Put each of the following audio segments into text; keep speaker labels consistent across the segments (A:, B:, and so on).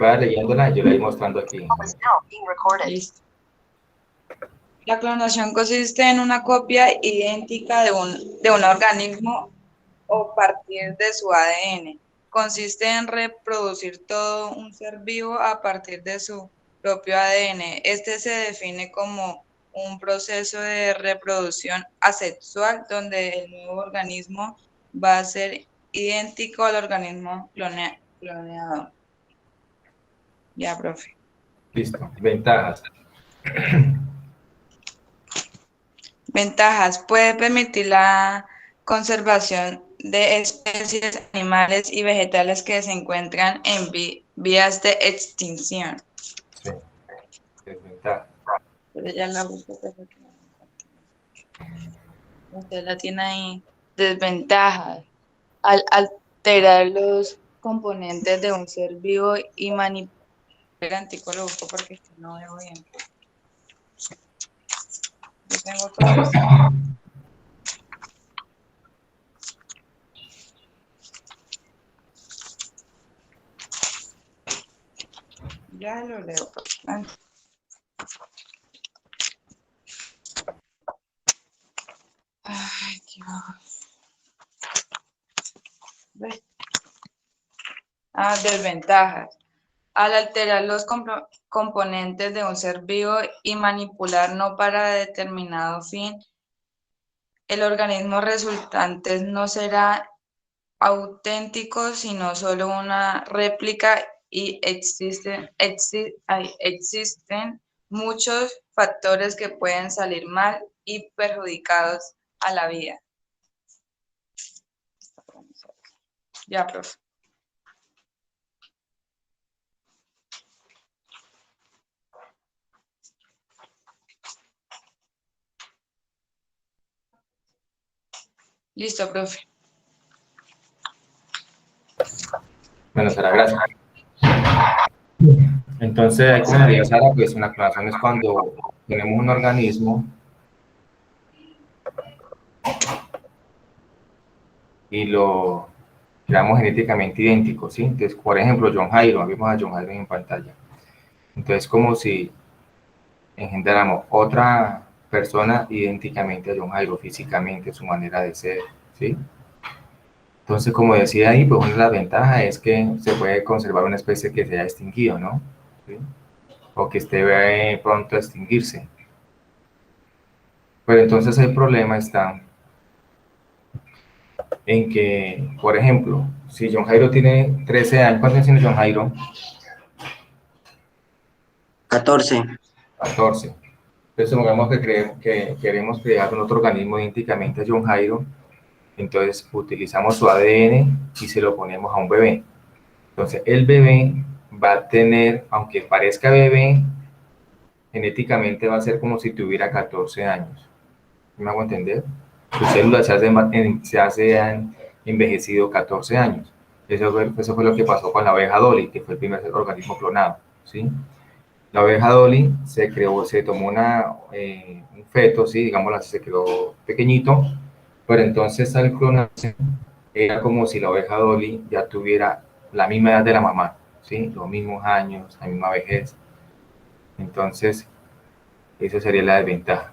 A: Vaya leyéndola y yo la voy mostrando aquí.
B: Listo. La clonación consiste en una copia idéntica de un organismo o partir de su ADN. Consiste en reproducir todo un ser vivo a partir de su propio ADN. Este se define como un proceso de reproducción asexual donde el nuevo organismo va a ser idéntico al organismo cloneado. Ya, profe.
A: Listo. Ventajas.
B: Ventajas. Puede permitir la conservación de especies animales y vegetales que se encuentran en vías de extinción.
A: Sí. Desventajas.
B: Pero ya la busco, usted la tiene ahí. Desventajas. Al alterar los componentes de un ser vivo y manipular el anticuerpo, lo busco porque es que no veo bien. Yo tengo todo esto. Ya lo leo. Ay, Dios. ¿Ves? Desventajas. Al alterar los componentes de un ser vivo y manipular no para determinado fin, el organismo resultante no será auténtico, sino solo una réplica y existen muchos factores que pueden salir mal y perjudicados a la vida. Ya, profe. Listo, profe.
A: Bueno, Sara, gracias. Entonces, ahí como diría Sara, pues una clonación es cuando tenemos un organismo y lo creamos genéticamente idéntico, ¿sí? Entonces, por ejemplo, John Jairo, vimos a John Jairo en pantalla. Entonces, como si engendráramos otra persona idénticamente a John Jairo, físicamente, su manera de ser, ¿sí? Entonces, como decía ahí, pues una de las ventajas es que se puede conservar una especie que se haya extinguido, ¿no? ¿Sí? O que esté pronto a extinguirse. Pero entonces el problema está en que, por ejemplo, si John Jairo tiene 13 años, ¿cuántos años tiene John Jairo?
C: 14.
A: 14. Entonces, supongamos que queremos crear un otro organismo idénticamente a John Jairo, entonces utilizamos su ADN y se lo ponemos a un bebé. Entonces, el bebé va a tener, aunque parezca bebé, genéticamente va a ser como si tuviera 14 años. ¿Me hago entender? Sus células se han envejecido 14 años. Eso fue lo que pasó con la oveja Dolly, que fue el primer organismo clonado, ¿sí? La oveja Dolly se creó, se tomó un feto, ¿sí? Digámoslo así, se quedó pequeñito, pero entonces al clonarse era como si la oveja Dolly ya tuviera la misma edad de la mamá, ¿sí? Los mismos años, la misma vejez. Entonces, eso sería la desventaja.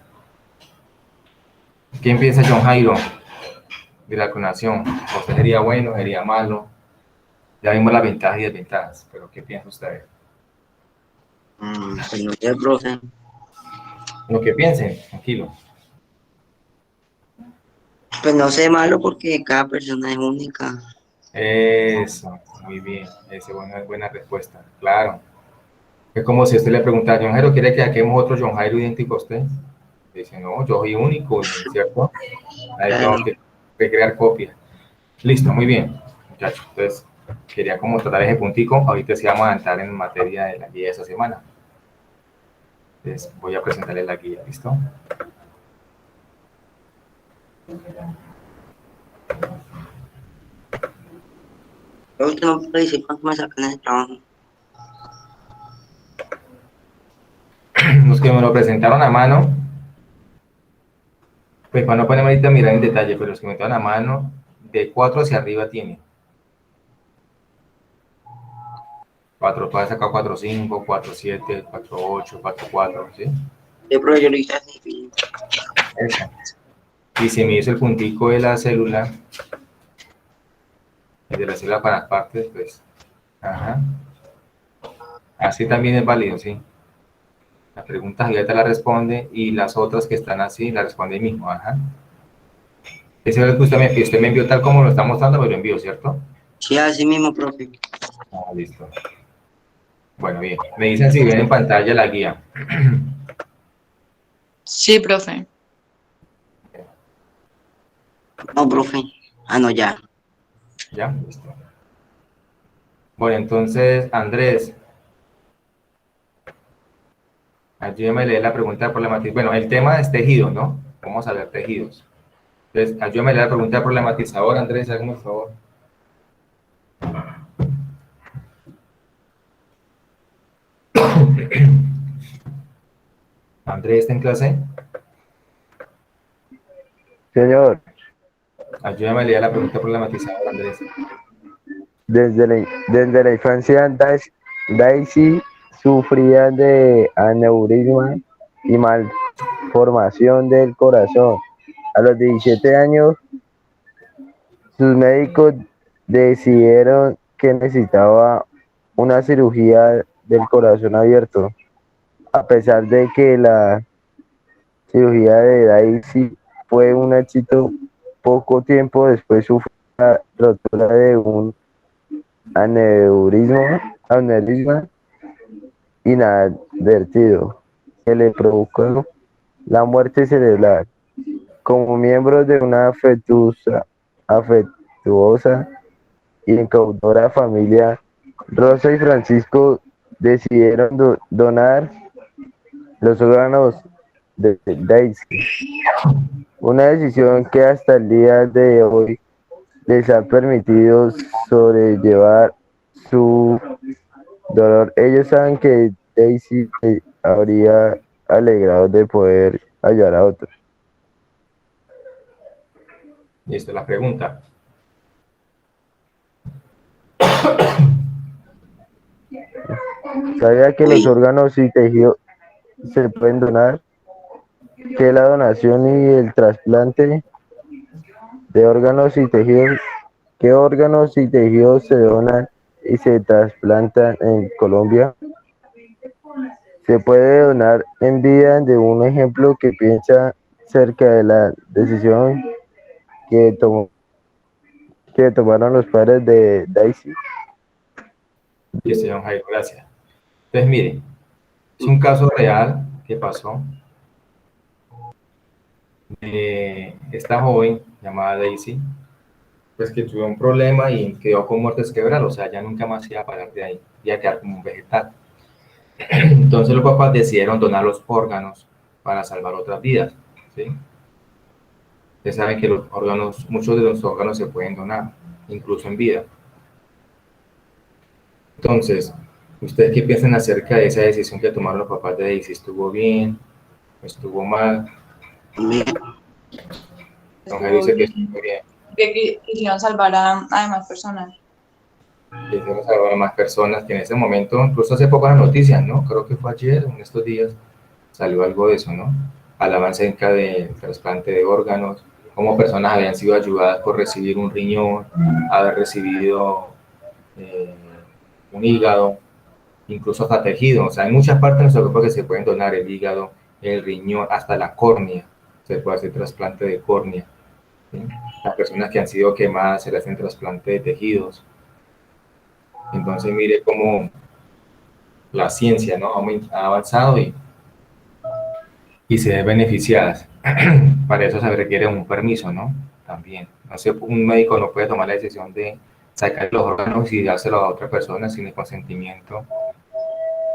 A: ¿Quién piensa John Jairo de la clonación? ¿O sea, sería bueno, sería malo? Ya vimos las ventajas y desventajas, pero ¿qué piensa usted?
C: Pues no sé, profe.
A: Lo que piensen, tranquilo.
C: Pues no sé malo porque cada persona es única.
A: Eso, muy bien, esa es buena respuesta, claro. Es como si usted le preguntara, John Jairo, ¿quiere que saquemos otro John Jairo idéntico a usted? Dice, no, yo soy único, ¿cierto? Ahí tengo
C: Claro.
A: que crear copias. Listo, muy bien, muchachos. Entonces, quería como tratar ese puntico. Ahorita sí vamos a entrar en materia de la guía de esta semana. Entonces, voy a presentarles la guía, ¿listo?
C: Yo no participo, me sacan el trabajo.
A: Los que me lo presentaron a mano, pues para no ponerme ahorita a mirar en detalle, pero los que me presentaron a mano, de 4 hacia arriba tiene. 4, puedes sacar 4,5, 4,7, 4,8, 4,4, ¿sí?
C: De pronto yo lo hice así.
A: Esa. Y si me hizo el puntico de la célula, el de la célula para las partes, pues, ajá. Así también es válido, ¿sí? Las preguntas ya te la responde y las otras que están así la responde ahí mismo, ajá. Ese es el que usted me envió tal como lo está mostrando, me lo envió, ¿cierto?
C: Sí, así mismo, profe.
A: Ah, listo. Bueno, bien. Me dicen si ven en pantalla la guía.
B: Sí, profe.
C: No, profe. Ah, no, ya.
A: ¿Ya? Listo. Bueno, entonces, Andrés, ayúdame a leer la pregunta de problematización. Bueno, el tema es tejido, ¿no? Vamos a ver tejidos. Entonces, ayúdame a leer la pregunta de problematizador, Andrés, hágame un favor. Andrés, ¿está en clase?
D: Señor,
A: Ayúdame a leer la pregunta de problematizador, Andrés.
D: desde la infancia Daisy sufría de aneurisma y malformación del corazón. A los 17 años, sus médicos decidieron que necesitaba una cirugía del corazón abierto. A pesar de que la cirugía de Daisy fue un éxito, poco tiempo después sufrió la rotura de un aneurisma inadvertido que le provocó la muerte cerebral. Como miembros de una afectuosa y encaudadora familia, Rosa y Francisco decidieron donar los órganos de Daisy, una decisión que hasta el día de hoy les ha permitido sobrellevar su dolor. Ellos saben que Daisy se habría alegrado de poder ayudar a otros.
A: Listo, la pregunta.
D: ¿Sabía que los
C: Uy,
D: órganos y tejidos se pueden donar? Que la donación y el trasplante de órganos y tejidos, ¿qué órganos y tejidos se donan y se trasplantan en Colombia? Se puede donar en vida de un ejemplo que piensa cerca de la decisión que, que tomaron los padres de Daisy.
A: Listo, don Jairo, gracias. Entonces, mire, es un caso real que pasó. Esta joven llamada Daisy, pues que tuvo un problema y quedó con muerte cerebral, o sea, ya nunca más iba a parar de ahí, iba a quedar como un vegetal. Entonces los papás decidieron donar los órganos para salvar otras vidas, ¿sí? Ustedes saben que los órganos, muchos de los órganos se pueden donar, incluso en vida. Entonces, ¿ustedes qué piensan acerca de esa decisión que tomaron los papás de Daisy? ¿Estuvo bien? ¿Estuvo mal?
C: bien.
A: Don Jairo
B: Estuvo
A: dice que
B: bien.
A: estuvo bien.
B: Que quisieron salvar a demás personas.
A: Que hicimos salvar a más personas que en ese momento, incluso hace poco las noticias, ¿no? Creo que fue ayer, en estos días, salió algo de eso, ¿no? Hablaban acerca del trasplante de órganos, cómo personas habían sido ayudadas por recibir un riñón, haber recibido eh, un hígado, incluso hasta tejido. O sea, hay muchas partes de nuestro cuerpo que se pueden donar, el hígado, el riñón, hasta la córnea. Se puede hacer trasplante de córnea, ¿sí? Las personas que han sido quemadas se les hacen trasplante de tejidos. Entonces, mire cómo la ciencia, ¿no? Ha avanzado y se ve beneficiadas. Para eso se requiere un permiso, ¿no? También. No sé, un médico no puede tomar la decisión de sacar los órganos y dárselo a otra persona sin el consentimiento.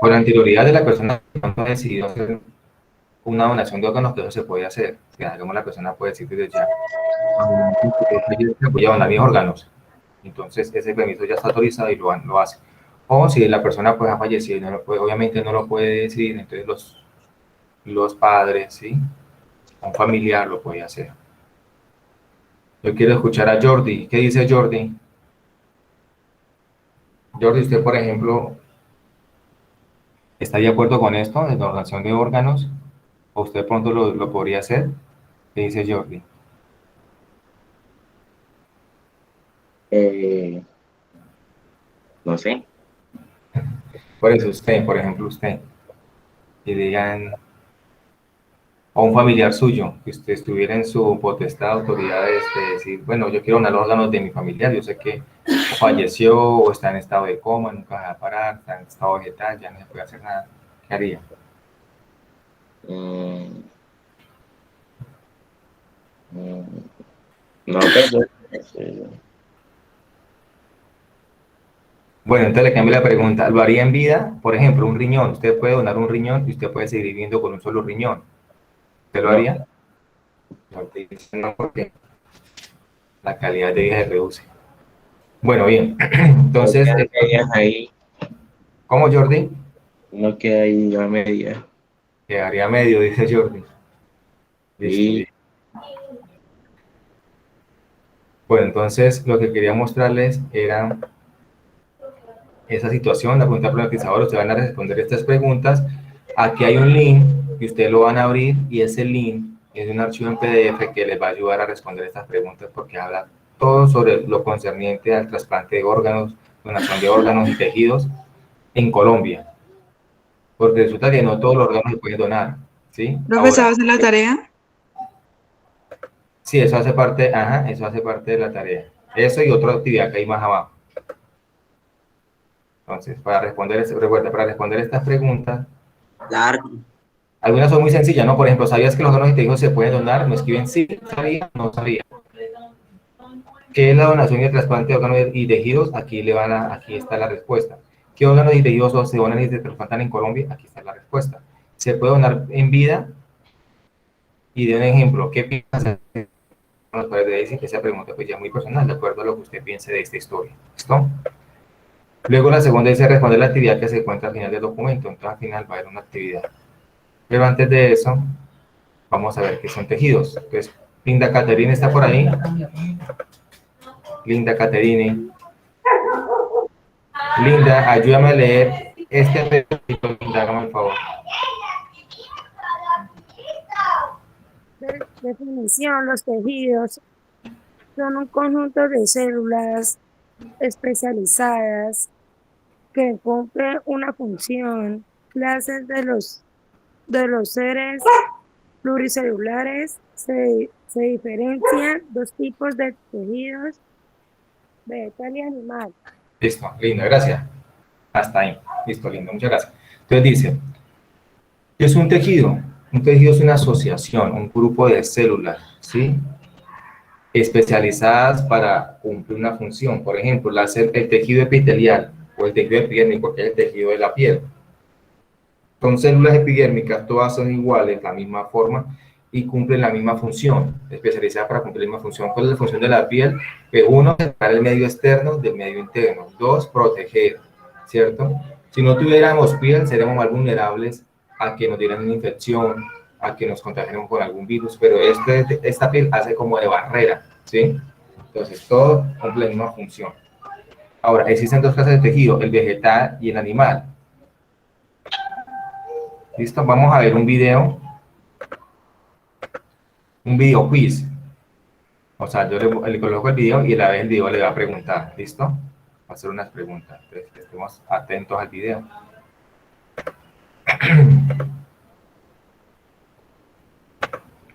A: Con la anterioridad de la persona que no ha decidido hacer una donación de órganos, que eso se puede hacer. O sea, digamos, la persona puede decir desde ya, voy a donar mis órganos. Entonces, ese permiso ya está autorizado y lo hace. O si la persona pues ha fallecido y no lo puede, obviamente no lo puede decidir, entonces los padres, ¿sí? Un familiar lo puede hacer. Yo quiero escuchar a Jordi. ¿Qué dice Jordi? Jordi, usted, por ejemplo, ¿Está de acuerdo con esto, de la donación de órganos? ¿O usted pronto lo podría hacer? ¿Qué dice Jordi?
E: No sé.
A: Por eso usted, por ejemplo, usted, y digan, o un familiar suyo, que usted estuviera en su potestad, autoridad de decir, bueno, yo quiero donar los órganos de mi familiar, yo sé que falleció o está en estado de coma, nunca va a parar, está en estado vegetal, ya no se puede hacer nada. ¿Qué haría?
E: Mm, mm, no, pues,
A: Bueno, entonces le cambio la pregunta. ¿Lo haría en vida? Por ejemplo, un riñón. Usted puede donar un riñón y usted puede seguir viviendo con un solo riñón. ¿Usted lo
E: no.
A: haría? No, te dice no, porque la calidad de vida se reduce. Bueno, bien.
E: No
A: Entonces,
E: queda medias ahí,
A: ¿cómo, Jordi?
E: no queda ahí a medias.
A: Quedaría medio, dice Jordi. Listo,
E: Sí,
A: bien. Bueno, entonces lo que quería mostrarles era esa situación, la pregunta problematizadora. Ustedes van a responder estas preguntas. Aquí hay un link que ustedes lo van a abrir y ese link es un archivo en PDF que les va a ayudar a responder estas preguntas porque habla todo sobre lo concerniente al trasplante de órganos, donación de órganos y tejidos en Colombia. Porque resulta que no todos los órganos se pueden donar, ¿sí?
B: Profe,
A: Ahora,
B: ¿sabes la tarea?
A: sí, eso hace parte, ajá, eso hace parte de la tarea. Eso y otra actividad que hay más abajo. Entonces, recuerda, para responder estas preguntas,
C: Largo.
A: algunas son muy sencillas, ¿no? Por ejemplo, ¿sabías que los órganos y tejidos se pueden donar? Me escriben sí, sabía, no sabía. ¿Qué es la donación y el trasplante de órganos y tejidos? Aquí está la respuesta. ¿Qué órganos y tejidos se donan y se trasplantan en Colombia? Aquí está la respuesta. ¿Se puede donar en vida? Y de un ejemplo, ¿qué piensas de los padres de decir que esa pregunta pues ya es muy personal, de acuerdo a lo que usted piense de esta historia? ¿Listo? Luego la segunda dice responder la actividad que se encuentra al final del documento. Entonces al final va a haber una actividad. Pero antes de eso, vamos a ver qué son tejidos. Entonces, Linda Caterine está por ahí. Linda Caterine. Linda, ayúdame a leer este pedacito, Linda, hágame el favor.
F: Definición: los tejidos son un conjunto de células especializadas que cumplen una función. Clases de los seres pluricelulares se diferencian dos tipos de tejidos: vegetal y animal.
A: Listo, Linda, gracias. Hasta ahí. Listo, Linda, muchas gracias. Entonces dice, ¿qué es un tejido? Un tejido es una asociación, un grupo de células, ¿sí? Especializadas para cumplir una función. Por ejemplo, el tejido epitelial o el tejido epidérmico, que es el tejido de la piel. Son células epidérmicas, todas son iguales, la misma forma y cumplen la misma función, especializadas para cumplir la misma función. ¿Cuál es la función de la piel? Que uno, separar el medio externo del medio interno. Dos, proteger, ¿cierto? Si no tuviéramos piel, seríamos más vulnerables a que nos dieran una infección, a que nos contagiáramos con algún virus, pero esta piel hace como de barrera, ¿sí? Entonces, todo cumple la misma función. Ahora, existen dos clases de tejido, el vegetal y el animal. ¿Listo? Vamos a ver un video quiz. O sea, yo le coloco el video y a la vez el video le va a preguntar. ¿Listo? Va a hacer unas preguntas. Entonces, estemos atentos al video.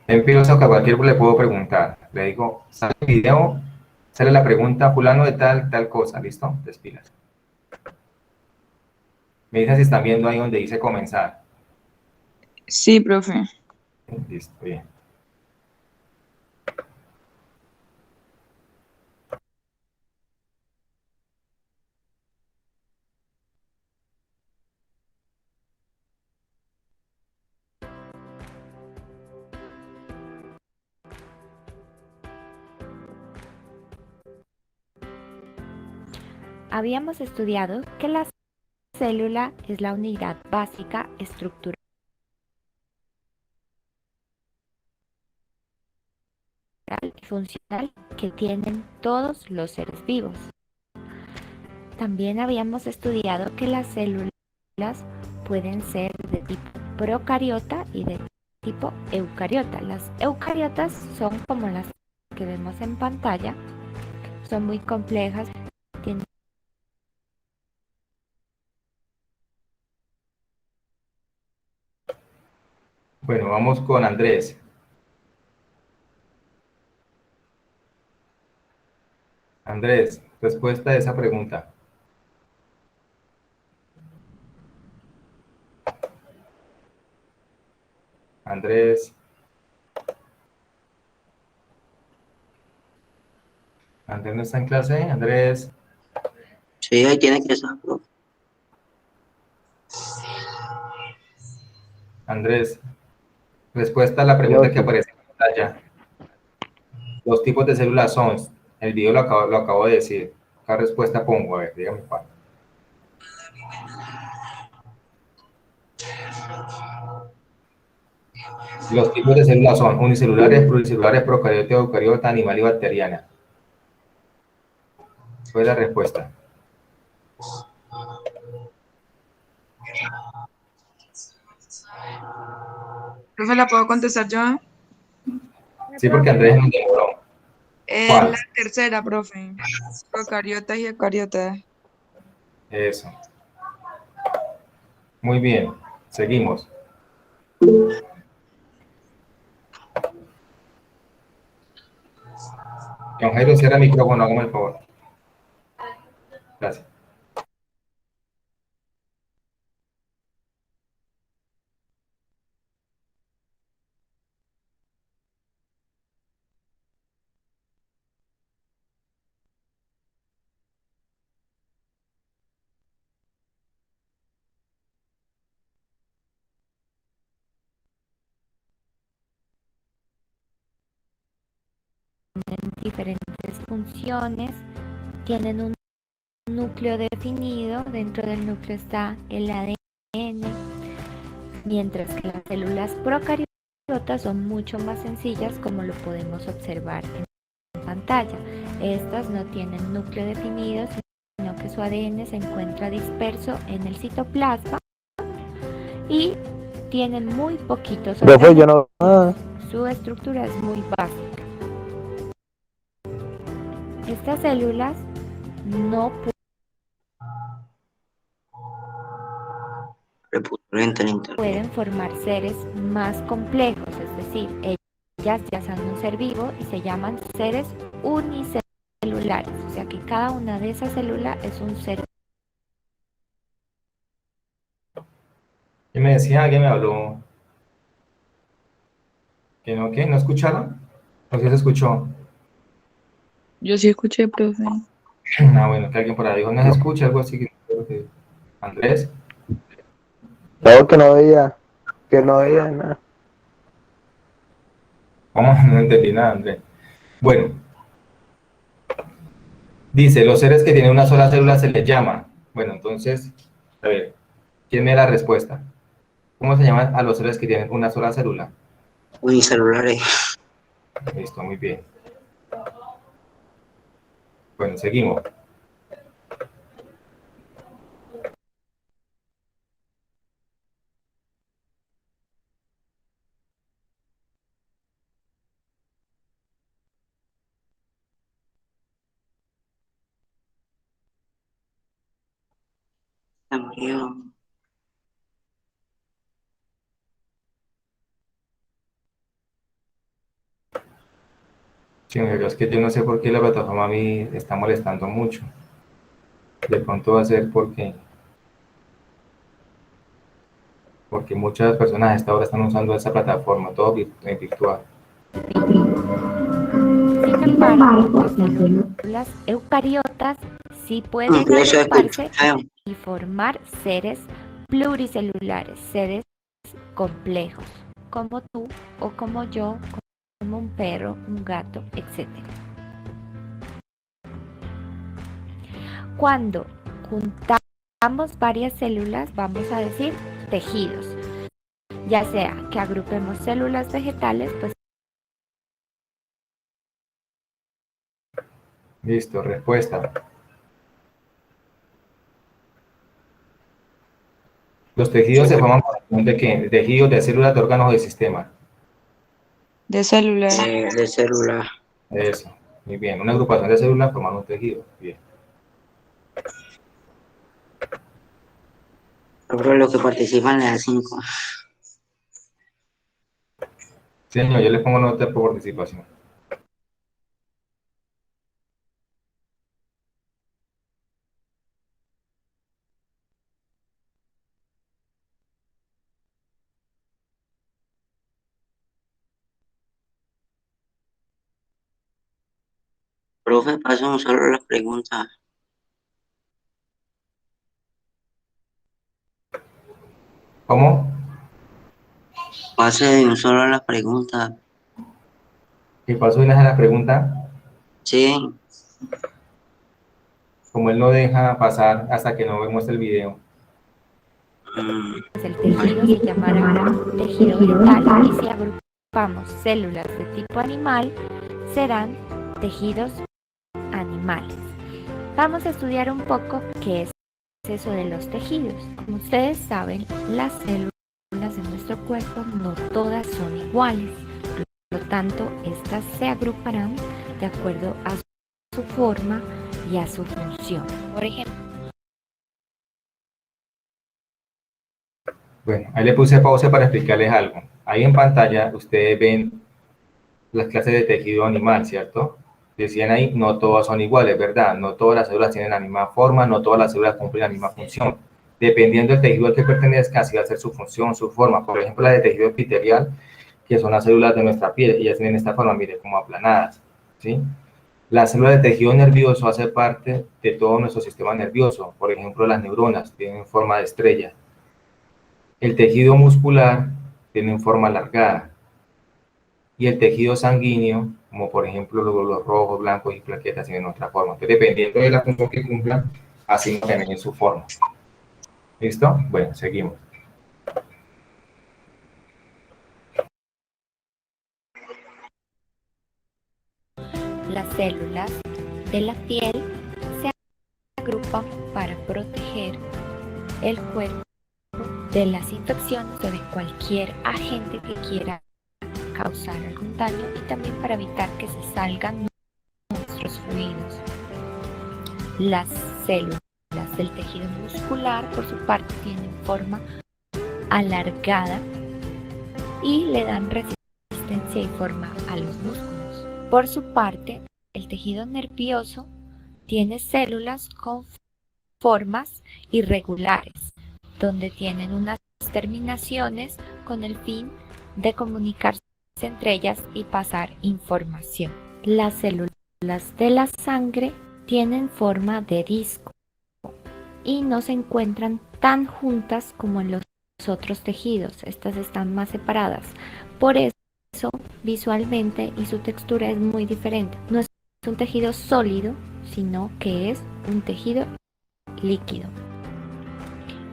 A: En piloto que a cualquier le puedo preguntar. Le digo, sale el video, sale la pregunta, fulano de tal cosa. ¿Listo? Despilas. Me dicen si están viendo ahí donde dice comenzar.
B: Sí, profe.
A: Listo, bien.
G: Habíamos estudiado que la célula es la unidad básica estructural y funcional que tienen todos los seres vivos. También habíamos estudiado que las células pueden ser de tipo procariota y de tipo eucariota. Las eucariotas son como las que vemos en pantalla, son muy complejas, tienen.
A: Bueno, vamos con Andrés. Andrés, respuesta a esa pregunta. Andrés. Andrés no está en clase. Andrés.
C: Sí, ahí tiene que estar, profe.
A: Andrés, respuesta a la pregunta
D: Yo
A: que
D: sí.
A: aparece en pantalla. Los tipos de células son, el video lo acabo de decir. ¿Qué respuesta pongo? A ver, dígame cuál. Los tipos de células son unicelulares, pluricelulares, procariota, eucariota, animal y bacteriana. ¿Cuál es la respuesta?
B: Profe, ¿la puedo contestar yo?
A: Sí, porque Andrés no demoró.
B: Es
A: ¿Cuál?
B: la tercera, profe. Procariotas y eucariotas.
A: Eso. Muy bien. Seguimos. Don Jairo, cierra el micrófono, hágame el favor. Gracias.
G: Diferentes funciones, tienen un núcleo definido, dentro del núcleo está el ADN, mientras que las células procariotas son mucho más sencillas, como lo podemos observar en pantalla. Estas no tienen núcleo definido, sino que su ADN se encuentra disperso en el citoplasma y tienen muy poquitos
D: Profe, yo
G: organelos.
D: no.
G: Su estructura es muy básica. Estas células no
C: Reputamente en internet.
G: pueden formar seres más complejos, es decir, ellas ya son un ser vivo y se llaman seres unicelulares, o sea que cada una de esas células es un ser.
A: ¿Qué me decía? ¿Alguien me habló? ¿Que no? ¿Qué? ¿No escucharon? ¿No sé si se escuchó?
B: Yo sí escuché, profe.
A: Ah, bueno, que alguien por ahí dijo, no se escucha, algo así. Andrés.
D: Claro que no veía nada.
A: ¿Cómo? No entendí nada, Andrés. Bueno, dice, los seres que tienen una sola célula se les llama. Bueno, entonces, a ver, ¿quién me da la respuesta? ¿Cómo se llaman a los seres que tienen una sola célula?
C: Unicelulares.
A: Listo, muy bien. Bueno, seguimos.
C: Embrión.
A: Sí, es que yo no sé por qué la plataforma a mí está molestando mucho. De pronto va a ser porque muchas personas a esta hora están usando esa plataforma, todo virtual.
G: Sin embargo, las células eucariotas sí pueden
C: Eso escucha
G: agruparse
C: feo.
G: y formar seres pluricelulares, seres complejos, como tú o como yo, como un perro, un gato, etc. Cuando juntamos varias células, vamos a decir tejidos, ya sea que agrupemos células vegetales, pues
A: Listo, respuesta. Los tejidos se forman por la unión de qué? De tejidos, de células, de órganos o de sistema.
B: De células.
C: De célula.
A: Eso, muy bien. Una agrupación de células forman un tejido. Bien.
C: Sobre lo que participan en las 5.
A: Sí, señor, yo le pongo nota por participación.
C: Profe, paso solo las preguntas.
A: ¿Cómo?
C: Pase de un solo las preguntas.
A: ¿Qué pasó en la pregunta?
C: Sí.
A: Como él no deja pasar hasta que no vemos el video.
G: El tejido se llamará tejido vital y si agrupamos células de tipo animal, serán tejidos animales. Vamos a estudiar un poco qué es eso de los tejidos. Como ustedes saben, las células de nuestro cuerpo no todas son iguales. Por lo tanto, estas se agruparán de acuerdo a su forma y a su función. Por ejemplo,
A: Bueno, ahí le puse pausa para explicarles algo. Ahí en pantalla ustedes ven las clases de tejido animal, ¿cierto? Decían ahí, no todas son iguales, ¿verdad? No todas las células tienen la misma forma, no todas las células cumplen la misma función. Dependiendo del tejido al que pertenezca, así va a ser su función, su forma. Por ejemplo, la de tejido epitelial, que son las células de nuestra piel, ellas tienen esta forma, mire, como aplanadas, ¿sí? La célula de tejido nervioso hace parte de todo nuestro sistema nervioso. Por ejemplo, las neuronas tienen forma de estrella. El tejido muscular tiene forma alargada. Y el tejido sanguíneo, como por ejemplo los glóbulos rojos, blancos y plaquetas, tienen otra forma. Entonces, dependiendo de la función que cumplan, así también su forma. ¿Listo? Bueno, seguimos.
G: las células de la piel se agrupan para proteger el cuerpo de las infecciones o de cualquier agente que quiera causar algún daño y también para evitar que se salgan nuestros fluidos. Las células del tejido muscular, por su parte, tienen forma alargada y le dan resistencia y forma a los músculos. Por su parte, el tejido nervioso tiene células con formas irregulares, donde tienen unas terminaciones con el fin de comunicarse entre ellas y pasar información. Las células de la sangre tienen forma de disco y no se encuentran tan juntas como en los otros tejidos. Estas están más separadas. Por eso, visualmente y su textura es muy diferente. No es un tejido sólido, sino que es un tejido líquido.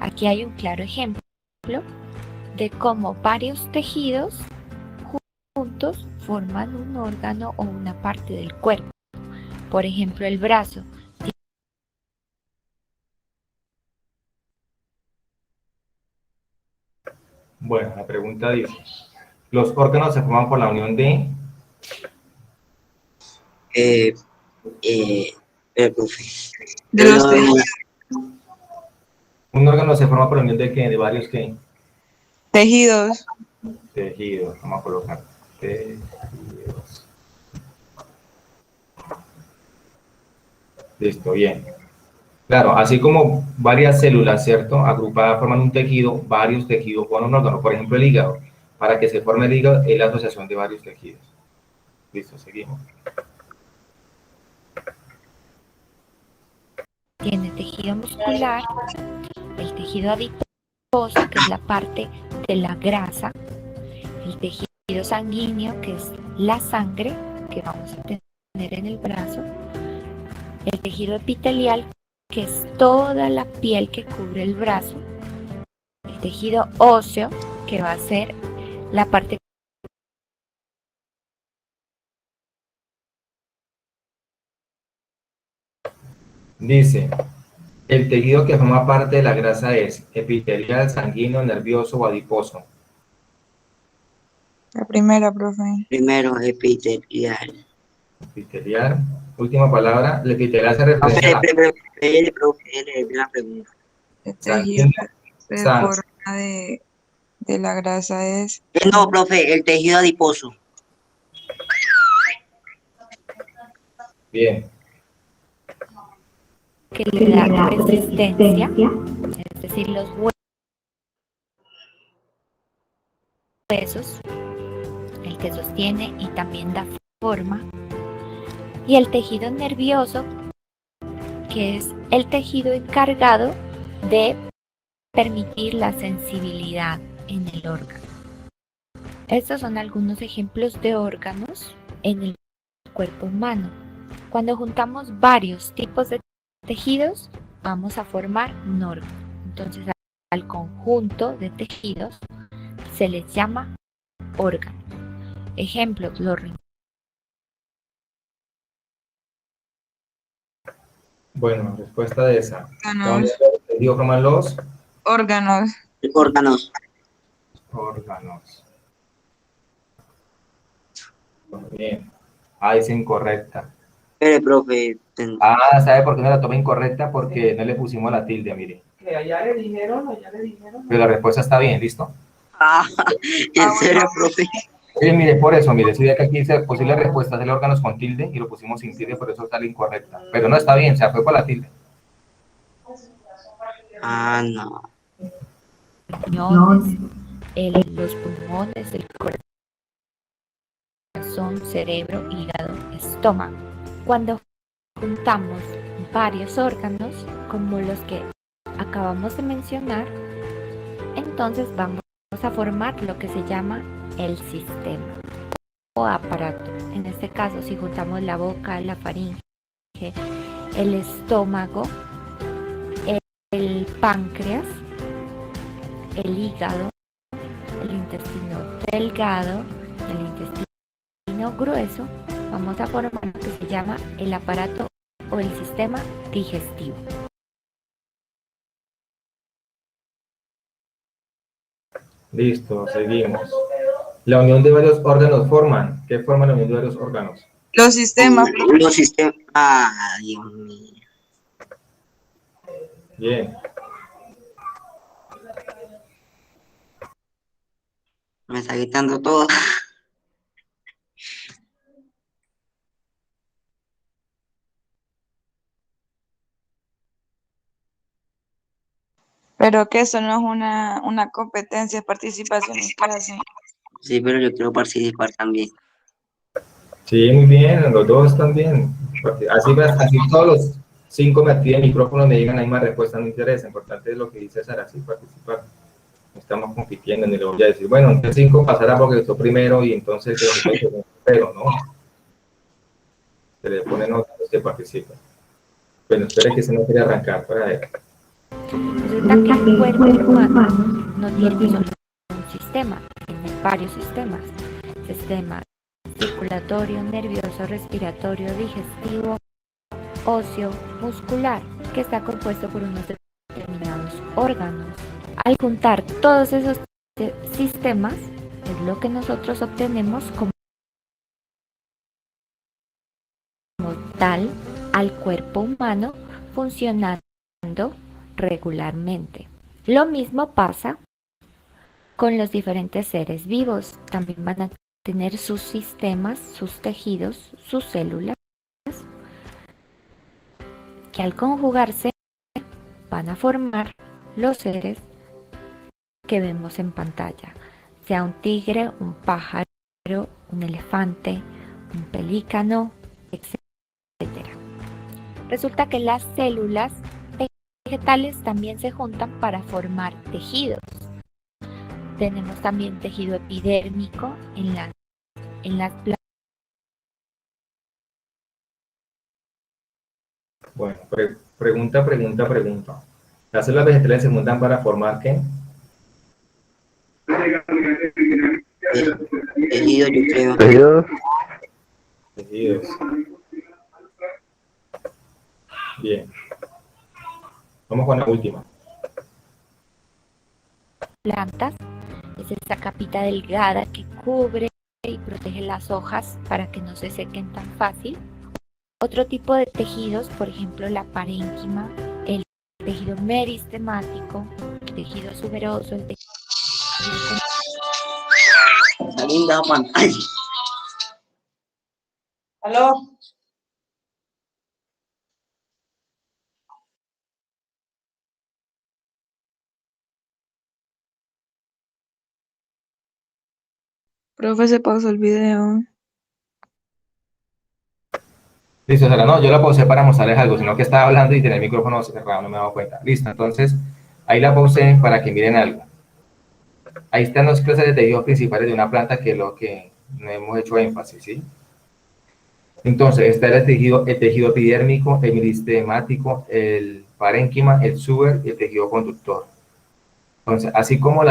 G: Aquí hay un claro ejemplo de cómo varios tejidos juntos forman un órgano o una parte del cuerpo. Por ejemplo, el brazo.
A: Bueno, la pregunta dice, los órganos se forman por la unión de...
C: Profe.
B: De los tejidos.
A: Un órgano se forma por la unión de ¿qué? De varios ¿qué?
B: Tejidos.
A: Tejidos. Vamos a colocar tejidos. Listo, bien. Claro, así como varias células, ¿cierto? Agrupadas forman un tejido, varios tejidos forman un órgano. Por ejemplo, el hígado. Para que se forme el hígado es la asociación de varios tejidos. Listo, seguimos.
G: Tiene tejido muscular, el tejido adiposo, que es la parte de la grasa, el tejido sanguíneo, que es la sangre que vamos a tener en el brazo, el tejido epitelial, que es toda la piel que cubre el brazo, el tejido óseo, que va a ser la parte
A: Dice, El tejido que forma parte de la grasa es epitelial, sanguíneo, nervioso o adiposo.
B: La primera, profe.
C: Primero, epitelial.
A: Epitelial. Última palabra. El epitelial se
C: No,
A: referencia a la
C: profe, la pregunta.
B: El tejido
A: sanguíneo,
B: de forma de la grasa es...
C: No, profe, el tejido adiposo.
A: Bien.
G: Que le da resistencia, es decir, los huesos, el que sostiene y también da forma, y el tejido nervioso, que es el tejido encargado de permitir la sensibilidad en el órgano. Estos son algunos ejemplos de órganos en el cuerpo humano. Cuando juntamos varios tipos de tejidos, vamos a formar un órgano. Entonces, al conjunto de tejidos se les llama órganos. Ejemplos, los riñones.
A: Bueno, respuesta de esa.
B: Órganos.
A: Digo, forman los
B: Órganos.
C: Órganos.
A: órganos. Bien. Ah, es incorrecta.
C: Espere, profe.
A: Ah, ¿sabe por qué no la tomé incorrecta? Porque no le pusimos la tilde, mire.
H: Allá le dijeron.
A: Pero la respuesta está bien, ¿listo?
C: Ah, en serio, profe.
A: Sí, mire, por eso, mire, si ve que aquí dice posible respuesta de órganos con tilde y lo pusimos sin tilde, por eso sale incorrecta. Pero no está bien, se fue por la tilde.
C: Ah, no.
G: Riñones, los pulmones, el corazón, cerebro, hígado, estómago. Cuando juntamos varios órganos, como los que acabamos de mencionar, entonces vamos a formar lo que se llama el sistema o aparato. En este caso, si juntamos la boca, la faringe, el estómago, el páncreas, el hígado, el intestino delgado, el intestino grueso, vamos a formar lo que se llama el aparato o el sistema digestivo.
A: Listo, seguimos. La unión de varios órganos forman. ¿Qué forman la unión de varios órganos?
B: Los sistemas.
C: Los sistemas. Ah, Dios mío.
A: Bien.
C: Me está quitando todo.
B: Pero que eso no es una competencia, es participación en clase.
C: Sí, pero yo quiero participar también.
A: Sí, muy bien, los dos también. Así todos los 5 me activen micrófonos, me digan la misma respuesta, no interesa. Importante es lo que dice Sara, sí, participar. No estamos compitiendo, ni le voy a decir, bueno, entonces 5 pasará porque estoy primero y entonces pero no. Se le ponen otros que participan. Bueno, espere que se no quiere arrancar para ver.
G: Resulta que el cuerpo humano no tiene solo un sistema, tiene varios sistemas. Sistema circulatorio, nervioso, respiratorio, digestivo, óseo, muscular, que está compuesto por unos determinados órganos. Al juntar todos esos sistemas, es lo que nosotros obtenemos como tal al cuerpo humano funcionando regularmente. Lo mismo pasa con los diferentes seres vivos. También van a tener sus sistemas, sus tejidos, sus células, que al conjugarse van a formar los seres que vemos en pantalla, sea un tigre, un pájaro, un elefante, un pelícano, etc. Resulta que las células vegetales también se juntan para formar tejidos. Tenemos también tejido epidérmico en las plantas.
A: Bueno, pregunta. ¿Las células vegetales se juntan para formar qué?
C: Tejido, yo creo.
D: Tejidos.
A: Tejidos. Bien. Vamos con la última.
G: Plantas es esa capita delgada que cubre y protege las hojas para que no se sequen tan fácil. Otro tipo de tejidos, por ejemplo la parénquima, el tejido meristemático, el tejido suberoso, el tejido
C: Esa linda pantalla.
B: ¿Aló? Profe, se pausó el video.
A: Listo, Sara, no, yo la pausé para mostrarles algo, sino que estaba hablando y tenía el micrófono cerrado, no me he dado cuenta. Listo, entonces, ahí la pausé para que miren algo. Ahí están las clases de tejidos principales de una planta, que es lo que no hemos hecho énfasis, ¿sí? Entonces, está el tejido epidérmico, el meristemático, el parénquima, el suber y el tejido conductor. Entonces, así como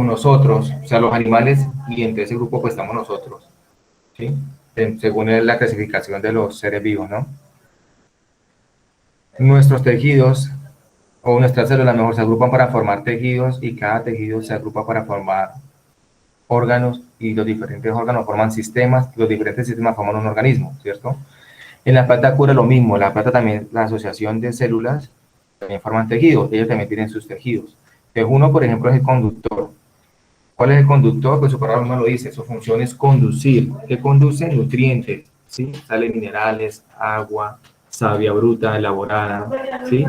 A: nosotros, o sea, los animales, y entre ese grupo pues estamos nosotros, ¿sí? Según la clasificación de los seres vivos, ¿no? Nuestros tejidos, o nuestras células mejor, se agrupan para formar tejidos, y cada tejido se agrupa para formar órganos, y los diferentes órganos forman sistemas, y los diferentes sistemas forman un organismo, ¿cierto? En la planta ocurre lo mismo. La planta también, la asociación de células también forman tejidos, ellos también tienen sus tejidos. Entonces, uno, por ejemplo, es el conductor. ¿Cuál es el conductor? Pues su palabra misma lo dice, su función es conducir. ¿Qué conduce? Nutrientes, ¿sí? Salen minerales, agua, savia bruta, elaborada, ¿sí?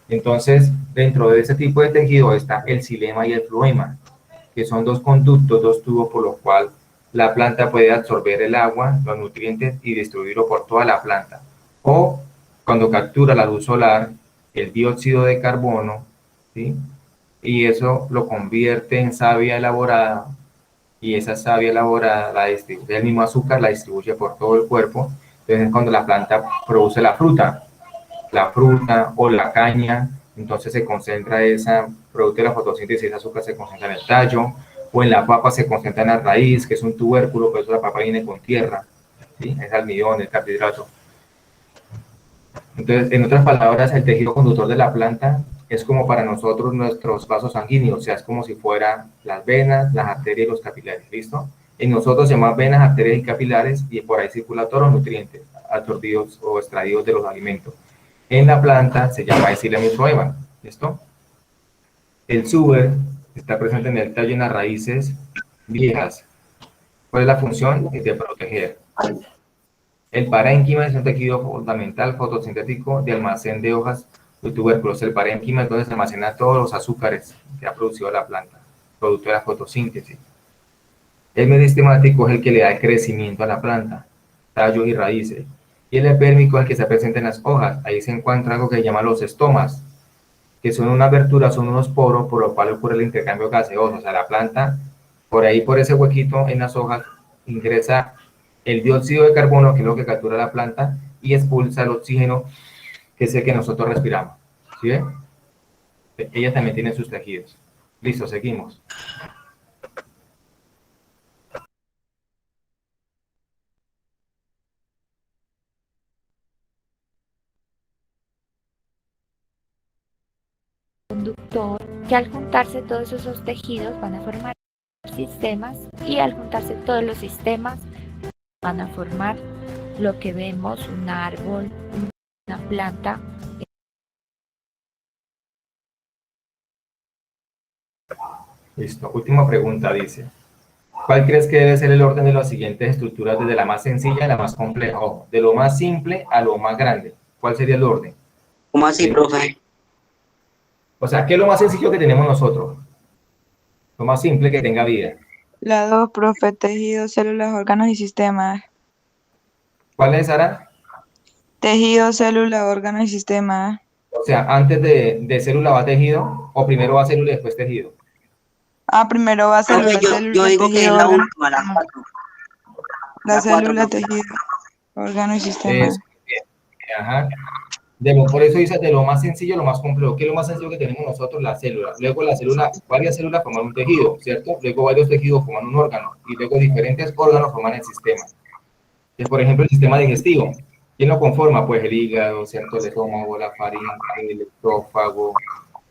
A: Entonces, dentro de ese tipo de tejido está el xilema y el floema, que son dos conductos, dos tubos por los cuales la planta puede absorber el agua, los nutrientes y distribuirlo por toda la planta. O cuando captura la luz solar, el dióxido de carbono, ¿sí? Y eso lo convierte en savia elaborada, y esa savia elaborada la distribuye, el mismo azúcar la distribuye por todo el cuerpo. Entonces, cuando la planta produce la fruta o la caña, entonces se concentra esa, producto de la fotosíntesis, ese azúcar se concentra en el tallo, o en la papa se concentra en la raíz, que es un tubérculo, por eso la papa viene con tierra, ¿sí? Es almidón, es carbohidrato. Entonces, en otras palabras, el tejido conductor de la planta es como para nosotros nuestros vasos sanguíneos, o sea, es como si fueran las venas, las arterias y los capilares, ¿listo? En nosotros se llaman venas, arterias y capilares, y por ahí circulan todos los nutrientes absorbidos o extraídos de los alimentos. En la planta se llama xilema y floema, ¿listo? El suber está presente en el tallo y en las raíces viejas. ¿Cuál es la función? Es de proteger. El parénquima es un tejido fundamental fotosintético de almacén de hojas de tubérculos. El parénquima entonces almacena todos los azúcares que ha producido la planta, producto de la fotosíntesis. El meristemático es el que le da el crecimiento a la planta, tallos y raíces. Y el epérmico es el que está presente en las hojas. Ahí se encuentra algo que se llama los estomas, que son una abertura, son unos poros por los cuales ocurre el intercambio gaseoso. O sea, la planta, por ahí, por ese huequito en las hojas, ingresa el dióxido de carbono, que es lo que captura la planta, y expulsa el oxígeno, que es el que nosotros respiramos. ¿Sí ven? Ella también tiene sus tejidos. Listo, seguimos.
G: conductor, que al juntarse todos esos tejidos van a formar sistemas, y al juntarse todos los sistemas van a formar lo que vemos, un árbol, una planta.
A: Listo. Última pregunta, dice. ¿Cuál crees que debe ser el orden de las siguientes estructuras desde la más sencilla a la más compleja? Ojo, de lo más simple a lo más grande. ¿Cuál sería el orden?
C: ¿Cómo así, profe?
A: O sea, ¿qué es lo más sencillo que tenemos nosotros? Lo más simple que tenga vida.
B: La 2, profe, tejidos, células, órganos y sistemas.
A: ¿Cuál es, Sara?
B: Tejidos, células, órganos y sistemas.
A: O sea, antes de célula va tejido, o primero va célula y después tejido.
B: Ah, primero va célula,
C: Profe, yo
B: célula,
C: digo que es
B: tejido,
C: la
B: órgano,
C: última, la 4.
B: la célula,
C: profe.
B: tejido, órgano y sistemas.
A: Eso, bien. Ajá. Por eso dice de lo más sencillo a lo más complejo. ¿Qué es lo más sencillo que tenemos nosotros? La célula. Luego la célula, varias células forman un tejido, ¿cierto? Luego varios tejidos forman un órgano, y luego diferentes órganos forman el sistema. Entonces, por ejemplo, el sistema digestivo. ¿Quién lo conforma? Pues el hígado, ¿cierto? El estómago, la faringe, el esófago,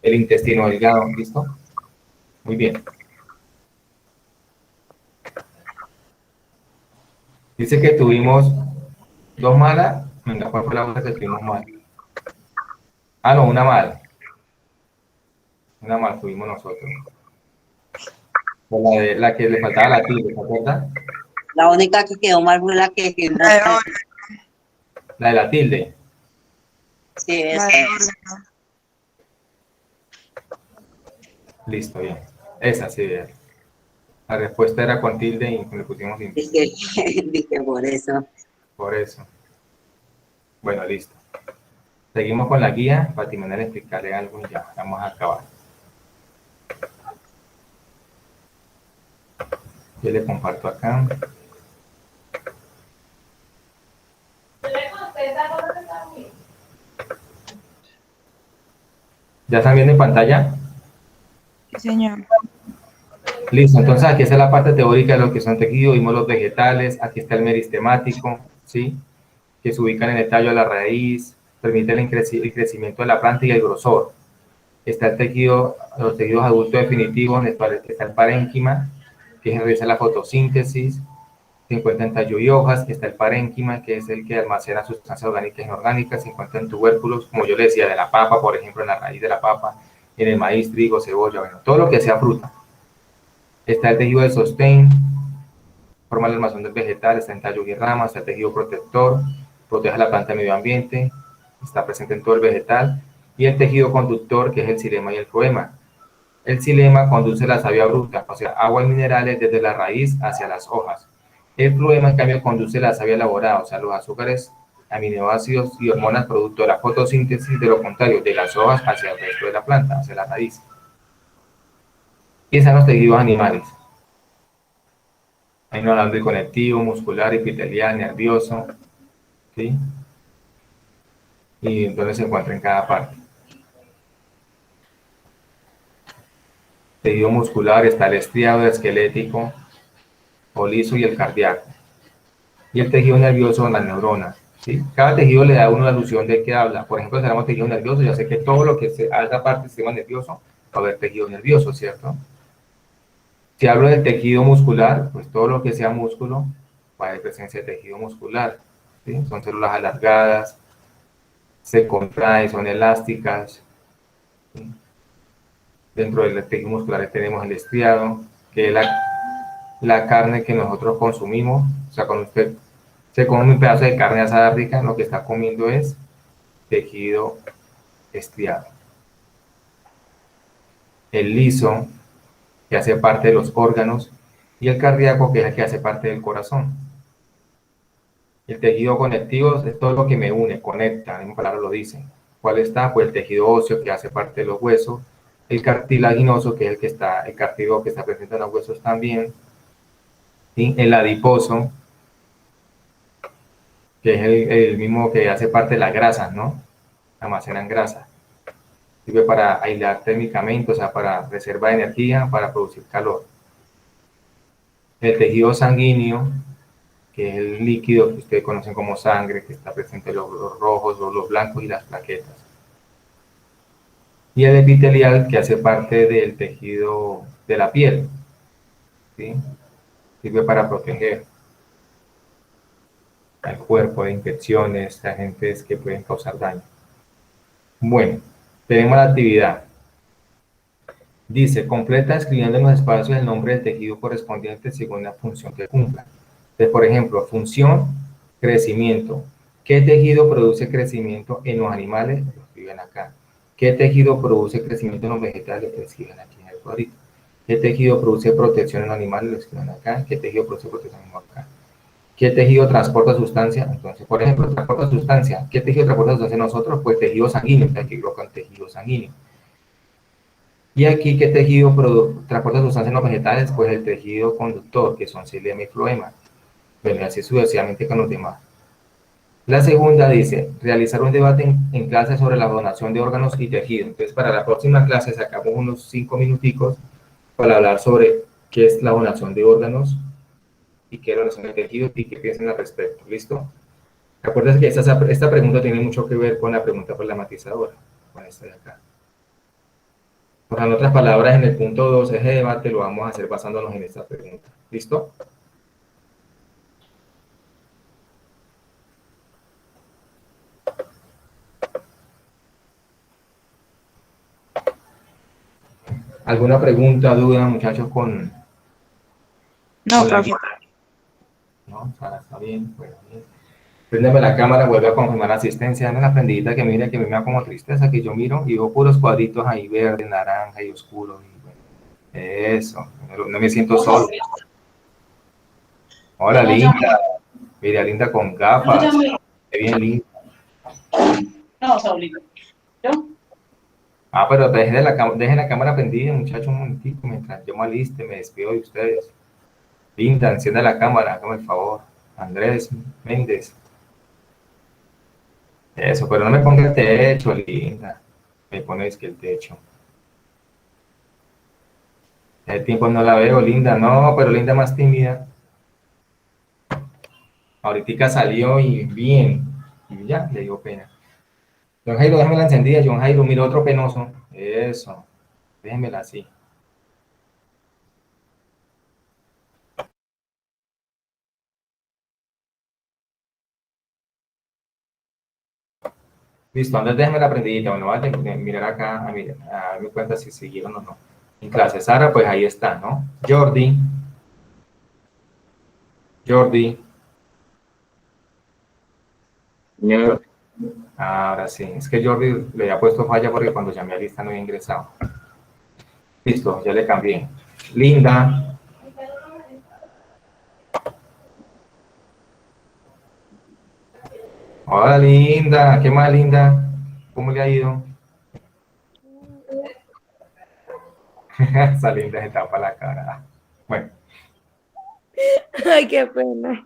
A: el intestino delgado, ¿listo? Muy bien. Dice que tuvimos 2 malas. Venga, ¿cuál fue la otra que tuvimos mal? Ah, no, una mal. Una mal tuvimos nosotros. La que le faltaba la tilde, ¿se acuerda?
C: La única que quedó mal fue la que firmó.
B: La de órgano.
A: La de la tilde.
C: Sí,
B: La
C: esa
B: de
C: es.
B: órgano.
A: Listo, bien. Esa sí, bien. La respuesta era con tilde y le pusimos sin tilde.
C: Dije por eso.
A: Por eso. Bueno, listo. Seguimos con la guía para terminar de explicarle algo y ya vamos a acabar. Yo le comparto acá. ¿Ya están viendo en pantalla?
B: Sí, señor.
A: Listo, entonces aquí está la parte teórica de lo que son tejidos, vimos los vegetales, aquí está el meristemático, ¿sí? Que se ubican en el tallo de la raíz, permiten el crecimiento de la planta y el grosor. Está el tejido, los tejidos adultos definitivos, está el parénquima, que realiza la fotosíntesis, se encuentra en tallo y hojas, está el parénquima, que es el que almacena sustancias orgánicas e inorgánicas, se encuentra en tubérculos, como yo le decía, de la papa, por ejemplo, en la raíz de la papa, en el maíz, trigo, cebolla, bueno, todo lo que sea fruta. Está el tejido de sostén, forma la almacén del vegetal, está en tallos y ramas, está el tejido protector, protege la planta del medio ambiente, está presente en todo el vegetal, y el tejido conductor, que es el xilema y el floema. El xilema conduce la savia bruta, o sea, agua y minerales desde la raíz hacia las hojas. El floema, en cambio, conduce la savia elaborada, o sea, los azúcares, aminoácidos y hormonas producto de la fotosíntesis, de lo contrario, de las hojas hacia el resto de la planta, hacia la raíz. Y están los tejidos animales. Hay un alambre conectivo, muscular, epitelial, nervioso, ¿sí? Y entonces se encuentra en cada parte. Tejido muscular está el estriado, el esquelético, o liso y el cardíaco. Y el tejido nervioso, las neuronas, ¿sí? Cada tejido le da a uno la alusión de qué habla. Por ejemplo, si hablamos de tejido nervioso, ya sé que todo lo que se haga parte del sistema nervioso va a haber tejido nervioso, ¿cierto? Si hablo del tejido muscular, pues todo lo que sea músculo va a haber presencia de tejido muscular, ¿sí? Son células alargadas, se contraen, son elásticas, ¿sí? Dentro del tejido muscular tenemos el estriado, que es la carne que nosotros consumimos. O sea, cuando usted se come un pedazo de carne asada rica, lo que está comiendo es tejido estriado. El liso, que hace parte de los órganos, y el cardíaco, que es el que hace parte del corazón. El tejido conectivo es todo lo que me une, conecta, la misma palabra lo dice. ¿Cuál está? Pues el tejido óseo, que hace parte de los huesos, el cartilaginoso, que es el que está, el cartílago que está presente en los huesos también, ¿sí? El adiposo, que es el mismo que hace parte de la grasa, ¿no? Almacenan grasa. Sirve para aislar térmicamente, o sea, para reserva de energía, para producir calor. El tejido sanguíneo, que es el líquido que ustedes conocen como sangre, que está presente en los rojos, los blancos y las plaquetas. Y el epitelial, que hace parte del tejido de la piel, ¿sí? Sirve para proteger al cuerpo de infecciones, de agentes que pueden causar daño. Bueno, tenemos la actividad. Dice, completa escribiendo en los espacios el nombre del tejido correspondiente según la función que cumpla. Entonces, por ejemplo, función, crecimiento. ¿Qué tejido produce crecimiento en los animales? Lo escriben acá. ¿Qué tejido produce crecimiento en los vegetales? Lo escriben aquí en el cuadrito. ¿Qué tejido produce protección en los animales? Lo escriben acá. ¿Qué tejido produce protección en los acá? ¿Qué tejido transporta sustancia? Entonces, por ejemplo, transporta sustancia. ¿Qué tejido transporta sustancia nosotros? Pues tejido sanguíneo. Aquí colocan tejido sanguíneo. Y aquí, ¿qué tejido transporta sustancias en los vegetales? Pues el tejido conductor, que son xilema y floema. Bueno, así sucesivamente con los demás. La segunda dice, realizar un debate en clase sobre la donación de órganos y tejido. Entonces, para la próxima clase sacamos unos 5 minuticos para hablar sobre qué es la donación de órganos y qué es la donación de tejido y qué piensan al respecto. ¿Listo? Recuerden que esta pregunta tiene mucho que ver con la pregunta problematizadora, con esta de acá. Pues en otras palabras, en el punto 2, ese debate lo vamos a hacer basándonos en esta pregunta. ¿Listo? ¿Alguna pregunta, duda, muchachos, con
B: No,
A: la
B: profe.
A: guía? No, Sara, está bien, bueno, bien. Préndeme la cámara, vuelve a confirmar la asistencia. Dame la prendidita que mira que a mí me da como tristeza, que yo miro y veo puros cuadritos ahí, verde, naranja y oscuro. Y bueno, eso, no me siento solo. Hola, linda. Mira, linda con gafas. Qué bien linda.
H: No, Saulito. ¿Yo?
A: Ah, pero dejen la cámara prendida, muchachos, un momentito, mientras yo me aliste, me despido de ustedes. Linda, encienda la cámara, hágame el favor. Andrés Méndez. Eso, pero no me ponga el techo, linda. Me pones que el techo. Hace tiempo no la veo, linda. No, pero linda más tímida. Ahorita salió y bien. Y ya, le dio pena. John Jairo, déjame la encendida. John Jairo, mira otro penoso. Eso. Déjemela así. Listo, Andrés, déjame la prendidita. Bueno, voy a mirar acá, a darme cuenta si siguieron o no. En clase, Sara, pues ahí está, ¿no? Jordi.
E: Señor,
A: Ahora sí, es que Jordi le había puesto falla porque cuando llamé a lista no había ingresado. Listo, ya le cambié. Linda. Hola, linda. ¿Qué más, linda? ¿Cómo le ha ido? Esa linda se tapa la cara. Bueno.
F: Ay, qué pena.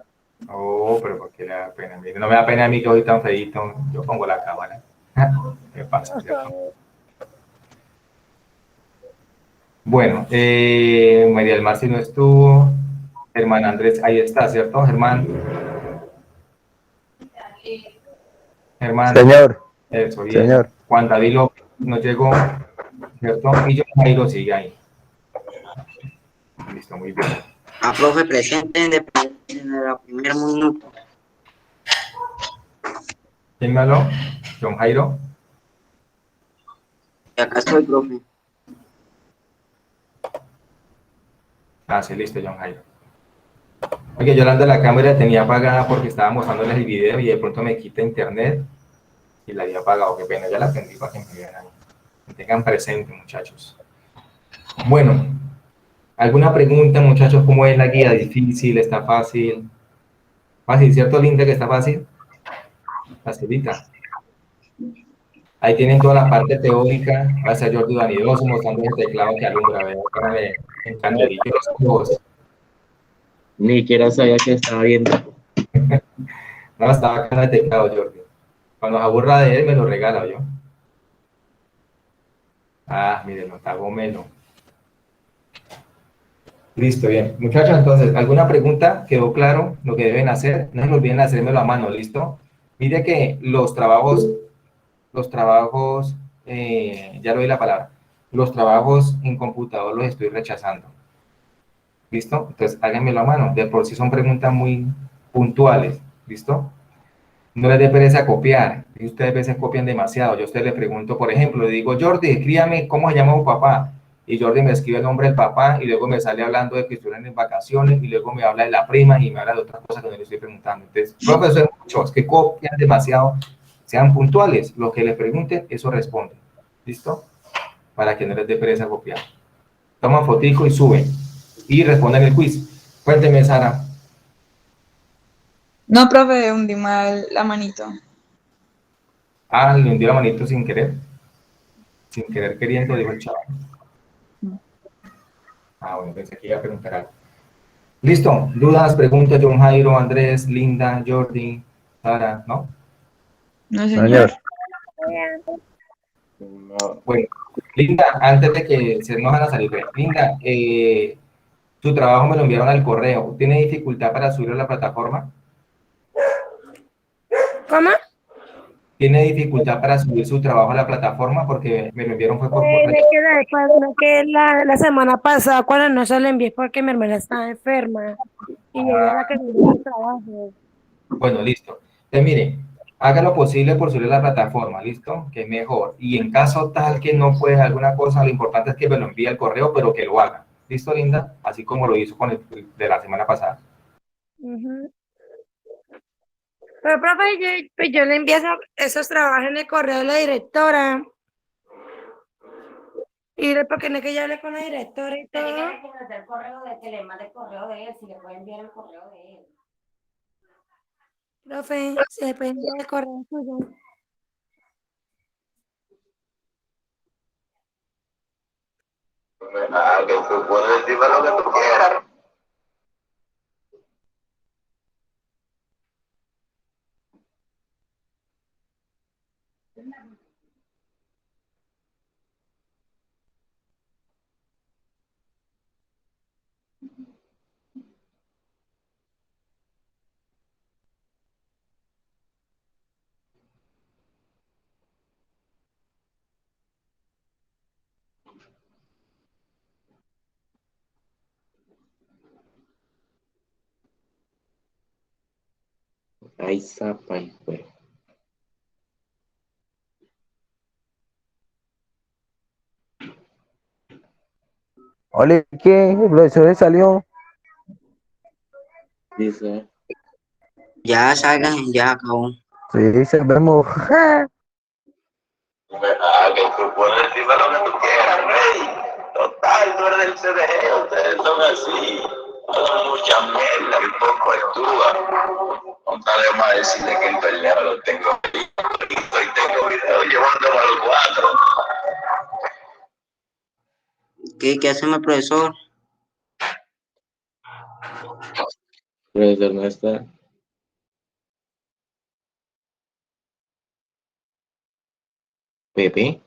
A: Oh, pero ¿por qué le da pena? Mire, no me da pena a mí que hoy tan feíto. Yo pongo la cámara. ¿Qué pasa? Bueno, María del Mar si no estuvo. Germán Andrés, ahí está, ¿cierto, Germán? Germán.
D: Señor,
A: Eso, bien.
D: señor.
A: Juan David López no llegó, ¿cierto? Y yo Jairo sigue ahí. Listo, muy bien.
C: A profe presente desde el primer minuto.
A: ¿Quién me habló? John Jairo.
C: Y acá estoy, profe.
A: Ah, sí, listo, John Jairo. Oye, Yolanda, la cámara tenía apagada porque estaba mostrándoles el video y de pronto me quita internet y la había apagado. Qué pena, ya la prendí para que me vean ahí. Me tengan presente, muchachos. Bueno, ¿alguna pregunta, muchachos? ¿Cómo es la guía? ¿Difícil? ¿Está fácil? Fácil, ¿cierto, Linda, que está fácil? Facilita. Ahí tienen toda la parte teórica. Gracias a Jordi Vanidoso mostrando el teclado que alumbra. Vean, cara de encanterillo los ojos.
E: ni siquiera sabía que estaba viendo.
A: No, estaba acá en el teclado, Jordi. Cuando se aburra de él, me lo regala yo. Ah, miren, está gomelo. Listo, bien. Muchachos, entonces, ¿alguna pregunta? ¿Quedó claro lo que deben hacer? No se me olviden hacérmelo a mano, ¿listo? Mire que los trabajos, ya le doy la palabra, los trabajos en computador los estoy rechazando. ¿Listo? Entonces, háganmelo a mano. De por sí son preguntas muy puntuales, ¿listo? No les dé pereza copiar. Y ustedes a veces copian demasiado. Yo a usted le pregunto, por ejemplo, le digo, Jordi, escríbame cómo se llama su papá. Y Jordi me escribe el nombre del papá y luego me sale hablando de que estuvieron en vacaciones y luego me habla de la prima y me habla de otras cosas que no le estoy preguntando. Entonces, profesor, muchos que copian demasiado, sean puntuales. Lo que les pregunten, eso responden. ¿Listo? Para que no les dé pereza copiar. Toman fotico y suben. Y responden el quiz. Cuénteme, Sara.
B: No, profe, hundí mal la manito.
A: Ah, le hundió la manito sin querer. Sin querer queriendo, dijo el chaval. Ah, bueno, pensé que iba a preguntar algo. Listo. ¿Dudas, preguntas, John Jairo, Andrés, Linda, Jordi, Sara, no?
B: No, señor.
E: No,
A: Bueno, Linda, antes de que se nos van a salir, Linda, su trabajo me lo enviaron al correo. ¿Tiene dificultad para subirlo a la plataforma?
F: ¿Cómo?
A: ¿Tiene dificultad para subir su trabajo a la plataforma? Porque me lo enviaron fue por
F: No
A: correo.
F: que no que la semana pasada cuando no se lo envié porque mi hermana estaba enferma y ella es la que me dio el trabajo.
A: Bueno, listo. Entonces, mire, haga lo posible por subir a la plataforma, ¿listo? Que es mejor. Y en caso tal que no pueda alguna cosa, lo importante es que me lo envíe al correo, pero que lo haga. ¿Listo, Linda? Así como lo hizo con el de la semana pasada.
F: Ujú. Pero, profe, yo le envié esos trabajos en el correo de la directora. Y porque no es que yo hablé con la directora y todo.
I: El correo de que le mande el correo de él, si le puede enviar el correo de él.
F: Profe, se le puede enviar el correo suyo.
J: Ah, que tú puedes decirme lo que tú quieras.
E: Ay, zapa, pues.
D: Ole, ¿qué? El profesor salió.
E: Dice,
C: Ya salgan, ya acabó.
D: Sí, se vemos.
J: Ah, que tú puedes decirme lo que tú quieras, rey. Total, tú eres del CDG, ustedes son así. Hablan mucha mierda y poco actúa. No tarde más decirle que el peleo lo tengo listo y tengo video llevándolo a los 4.
C: ¿Qué hacemos, profesor?
E: profesor no está. Pepe.